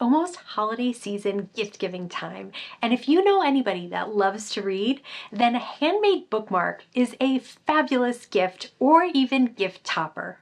almost holiday season gift-giving time, and if you know anybody that loves to read, then a handmade bookmark is a fabulous gift or even gift topper.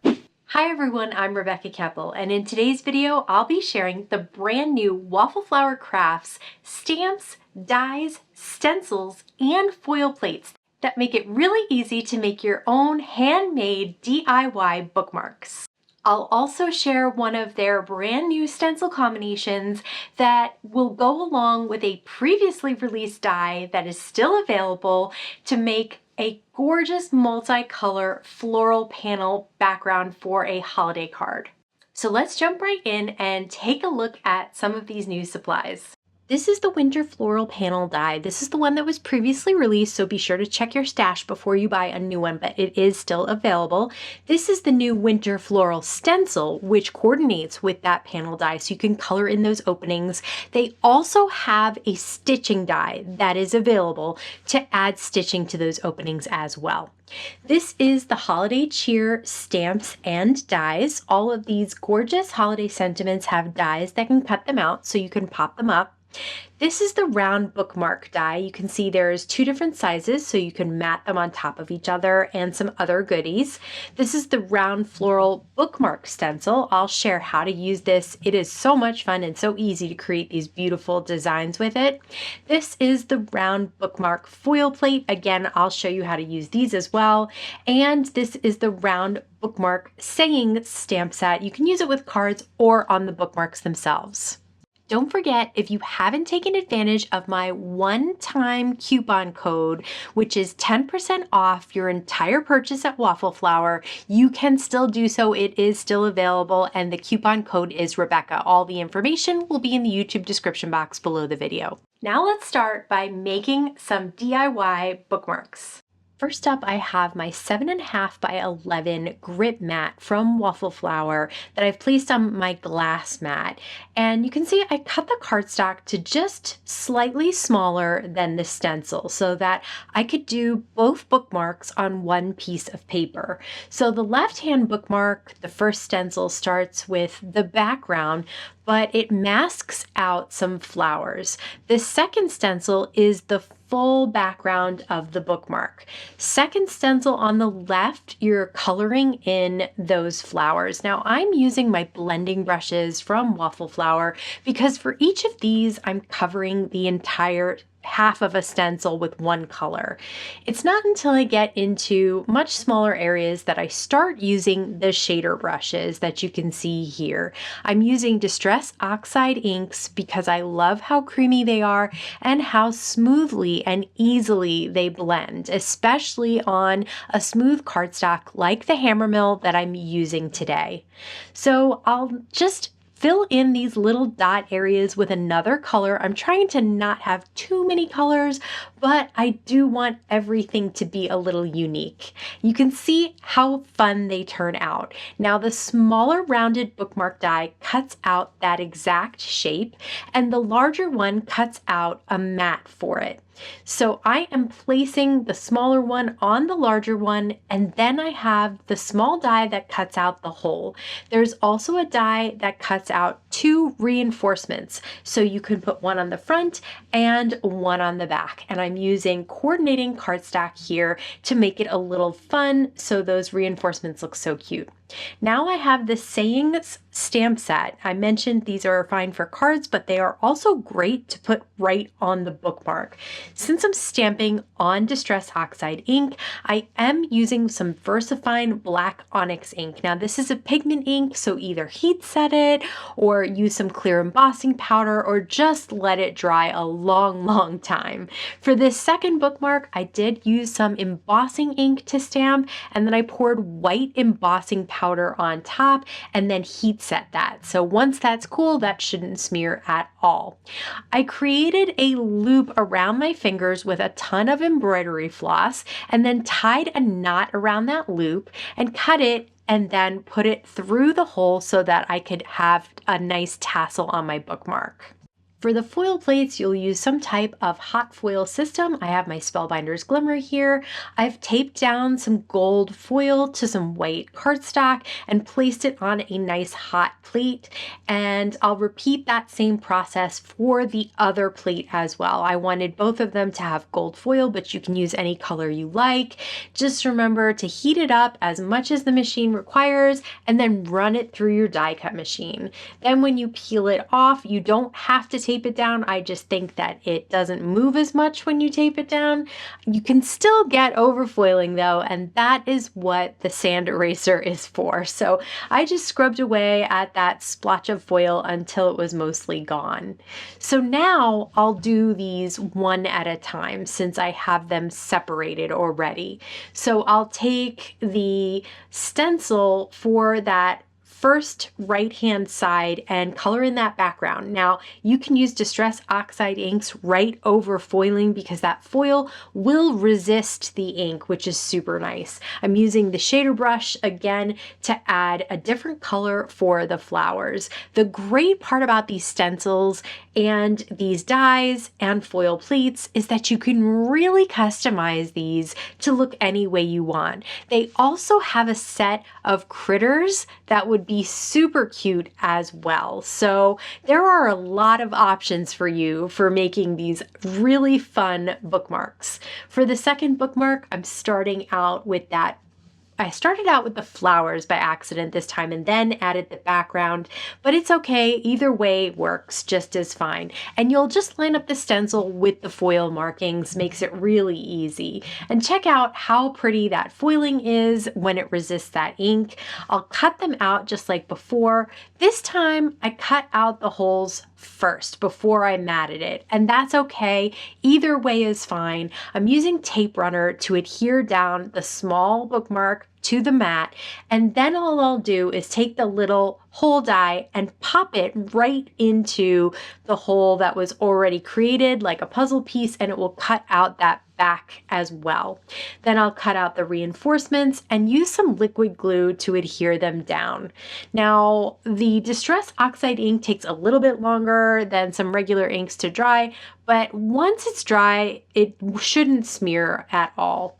Hi everyone, I'm Rebecca Keppel, and in today's video, I'll be sharing the brand new Waffle Flower Crafts stamps, dies, stencils, and foil plates that make it really easy to make your own handmade DIY bookmarks. I'll also share one of their brand new stencil combinations that will go along with a previously released die that is still available to make a gorgeous multicolor floral panel background for a holiday card. So let's jump right in and take a look at some of these new supplies. This is the winter floral panel die. This is the one that was previously released, so be sure to check your stash before you buy a new one, but it is still available. This is the new winter floral stencil, which coordinates with that panel die, so you can color in those openings. They also have a stitching die that is available to add stitching to those openings as well. This is the holiday cheer stamps and dies. All of these gorgeous holiday sentiments have dies that can cut them out, so you can pop them up. This is the round bookmark die. You can see there's two different sizes, so you can mat them on top of each other and some other goodies. This is the round floral bookmark stencil. I'll share how to use this. It is so much fun and so easy to create these beautiful designs with it. This is the round bookmark foil plate. Again, I'll show you how to use these as well. And this is the round bookmark saying stamp set. You can use it with cards or on the bookmarks themselves. Don't forget, if you haven't taken advantage of my one-time coupon code, which is 10% off your entire purchase at Waffle Flower, you can still do so. It is still available, and the coupon code is Rebecca. All the information will be in the YouTube description box below the video. Now let's start by making some DIY bookmarks. First up, I have my 7.5 by 11 grip mat from Waffle Flower that I've placed on my glass mat. And you can see I cut the cardstock to just slightly smaller than the stencil so that I could do both bookmarks on one piece of paper. So the left-hand bookmark, the first stencil, starts with the background, but it masks out some flowers. The second stencil is the full background of the bookmark. Second stencil on the left, you're coloring in those flowers. Now I'm using my blending brushes from Waffle Flower because for each of these, I'm covering the entire half of a stencil with one color. It's not until I get into much smaller areas that I start using the shader brushes that you can see here. I'm using Distress Oxide inks because I love how creamy they are and how smoothly and easily they blend, especially on a smooth cardstock like the Hammermill that I'm using today. So I'll just fill in these little dot areas with another color. I'm trying to not have too many colors, but I do want everything to be a little unique. You can see how fun they turn out. Now the smaller rounded bookmark die cuts out that exact shape, and the larger one cuts out a mat for it. So I am placing the smaller one on the larger one, and then I have the small die that cuts out the whole. There's also a die that cuts out two reinforcements. So you can put one on the front and one on the back. And I'm using coordinating cardstock here to make it a little fun so those reinforcements look so cute. Now I have the Sayings stamp set. I mentioned these are fine for cards, but they are also great to put right on the bookmark. Since I'm stamping on Distress Oxide ink, I am using some VersaFine black Onyx ink. Now this is a pigment ink, so either heat set it or use some clear embossing powder or just let it dry a long time. For this second bookmark, I did use some embossing ink to stamp, and then I poured white embossing powder on top and then heat set that. So once that's cool, that shouldn't smear at all. I created a loop around my fingers with a ton of embroidery floss and then tied a knot around that loop and cut it and then put it through the hole so that I could have a nice tassel on my bookmark. For the foil plates, you'll use some type of hot foil system. I have my Spellbinders Glimmer here. I've taped down some gold foil to some white cardstock and placed it on a nice hot plate. And I'll repeat that same process for the other plate as well. I wanted both of them to have gold foil, but you can use any color you like. Just remember to heat it up as much as the machine requires and then run it through your die cut machine. Then when you peel it off, you don't have to tape it down. I just think that it doesn't move as much when you tape it down. You can still get overfoiling though, and that is what the sand eraser is for. So I just scrubbed away at that splotch of foil until it was mostly gone. So now I'll do these one at a time since I have them separated already. So I'll take the stencil for that first right-hand side and color in that background. Now, you can use Distress Oxide inks right over foiling because that foil will resist the ink, which is super nice. I'm using the shader brush again to add a different color for the flowers. The great part about these stencils and these dies and foil plates is that you can really customize these to look any way you want. They also have a set of critters that would be super cute as well. So there are a lot of options for you for making these really fun bookmarks. For the second bookmark, I'm starting out with that. I started out with the flowers by accident this time and then added the background, but it's okay. Either way works just as fine. And you'll just line up the stencil with the foil markings, makes it really easy. And check out how pretty that foiling is when it resists that ink. I'll cut them out just like before. This time I cut out the holes first before I matted it, and that's okay. Either way is fine. I'm using tape runner to adhere down the small bookmark to the mat, and then all I'll do is take the little hole die and pop it right into the hole that was already created like a puzzle piece, and it will cut out that back as well. Then I'll cut out the reinforcements and use some liquid glue to adhere them down. Now, the Distress Oxide ink takes a little bit longer than some regular inks to dry, but once it's dry, it shouldn't smear at all.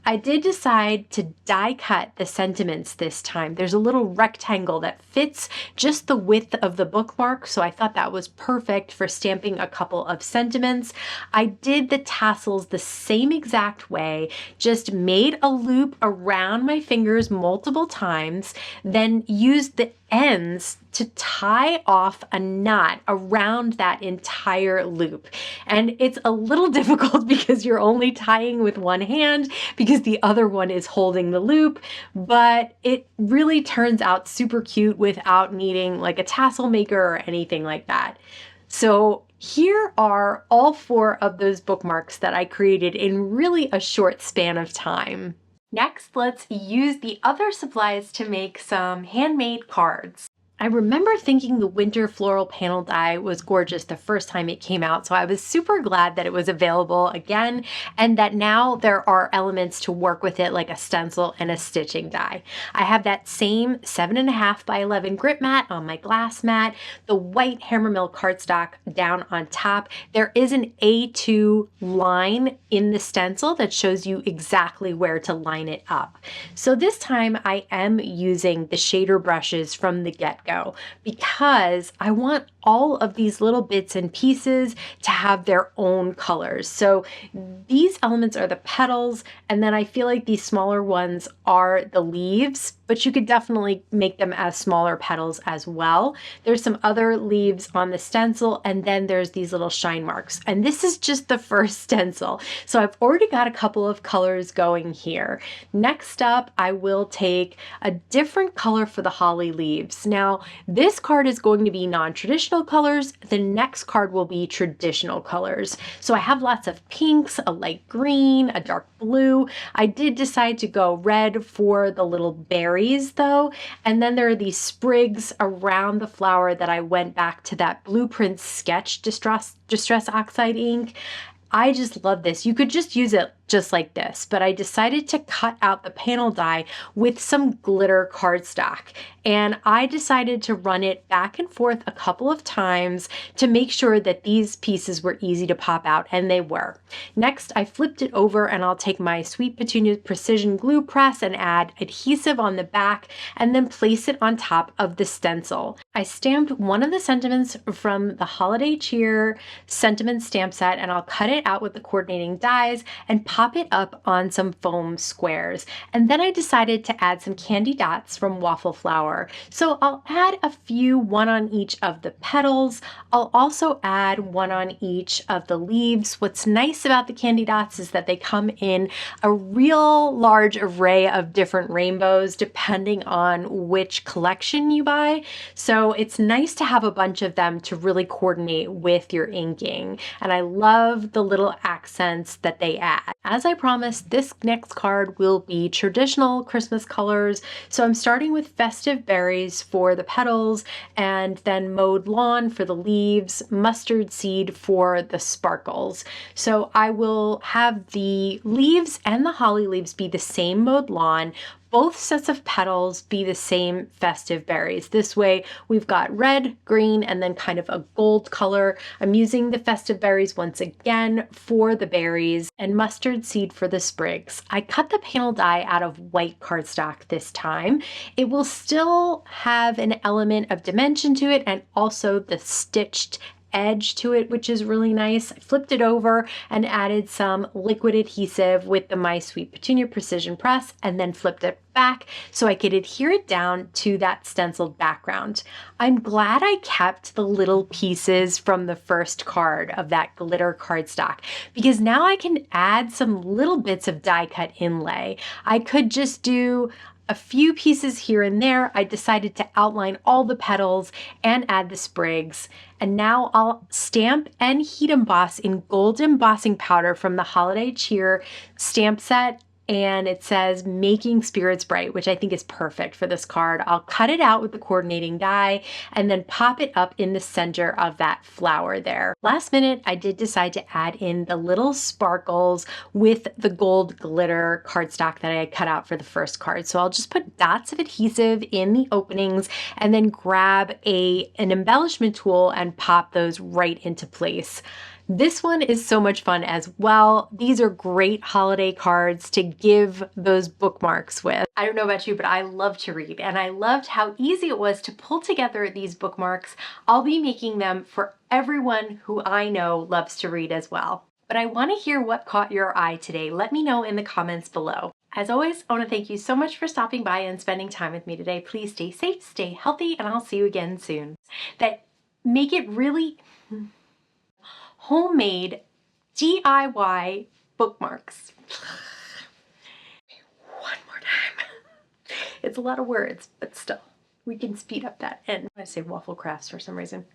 I did decide to die cut the sentiments this time. There's a little rectangle that fits just the width of the bookmark, so I thought that was perfect for stamping a couple of sentiments. I did the tassels the same exact way, just made a loop around my fingers multiple times, then used the ends to tie off a knot around that entire loop. And it's a little difficult because you're only tying with one hand because the other one is holding the loop, but it really turns out super cute without needing like a tassel maker or anything like that. So here are all 4 of those bookmarks that I created in really a short span of time. Next, let's use the other supplies to make some handmade cards. I remember thinking the winter floral panel die was gorgeous the first time it came out, so I was super glad that it was available again and that now there are elements to work with it like a stencil and a stitching die. I have that same 7.5 by 11 grip mat on my glass mat, the white Hammermill cardstock down on top. There is an A2 line in the stencil that shows you exactly where to line it up. So this time I am using the shader brushes from the get-go because I want all of these little bits and pieces to have their own colors. So these elements are the petals, and then I feel like these smaller ones are the leaves, but you could definitely make them as smaller petals as well. There's some other leaves on the stencil, and then there's these little shine marks. And this is just the first stencil. So I've already got a couple of colors going here. Next up, I will take a different color for the holly leaves. Now, this card is going to be non-traditional colors. The next card will be traditional colors. So I have lots of pinks, a light green, a dark blue. I did decide to go red for the little berries though. And then there are these sprigs around the flower that I went back to that blueprint sketch Distress Oxide ink. I just love this. You could just use it just like this, but I decided to cut out the panel die with some glitter cardstock. And I decided to run it back and forth a couple of times to make sure that these pieces were easy to pop out, and they were. Next, I flipped it over and I'll take my Sweet Petunia precision glue press and add adhesive on the back and then place it on top of the stencil. I stamped one of the sentiments from the Holiday Cheer sentiment stamp set, and I'll cut it out with the coordinating dies and pop it up on some foam squares. And then I decided to add some candy dots from Waffle Flower. So I'll add a few, one on each of the petals. I'll also add one on each of the leaves. What's nice about the candy dots is that they come in a real large array of different rainbows depending on which collection you buy. So it's nice to have a bunch of them to really coordinate with your inking. And I love the little accents that they add. As I promised, this next card will be traditional Christmas colors. So I'm starting with festive berries for the petals, and then mowed lawn for the leaves, mustard seed for the sparkles. So I will have the leaves and the holly leaves be the same mowed lawn, both sets of petals be the same festive berries. This way we've got red, green, and then kind of a gold color. I'm using the festive berries once again for the berries and mustard seed for the sprigs. I cut the panel die out of white cardstock this time. It will still have an element of dimension to it and also the stitched edge to it, which is really nice. I flipped it over and added some liquid adhesive with the My Sweet Petunia precision press, and then flipped it back so I could adhere it down to that stenciled background. I'm glad I kept the little pieces from the first card of that glitter cardstock, because now I can add some little bits of die cut inlay. I could just do a few pieces here and there. I decided to outline all the petals and add the sprigs. And now I'll stamp and heat emboss in gold embossing powder from the Holiday Cheer stamp set. And it says Making Spirits Bright, which I think is perfect for this card. I'll cut it out with the coordinating die and then pop it up in the center of that flower there. Last minute, I did decide to add in the little sparkles with the gold glitter cardstock that I had cut out for the first card. So I'll just put dots of adhesive in the openings and then grab an embellishment tool and pop those right into place. This one is so much fun as well. These are great holiday cards to give those bookmarks with. I don't know about you, but I love to read, and I loved how easy it was to pull together these bookmarks. I'll be making them for everyone who I know loves to read as well. But I want to hear what caught your eye today. Let me know in the comments below. As always, I want to thank you so much for stopping by and spending time with me today. Please stay safe, stay healthy, and I'll see you again soon. That make it really homemade DIY bookmarks. One more time. It's a lot of words, but still, we can speed up that end. I say waffle crafts for some reason.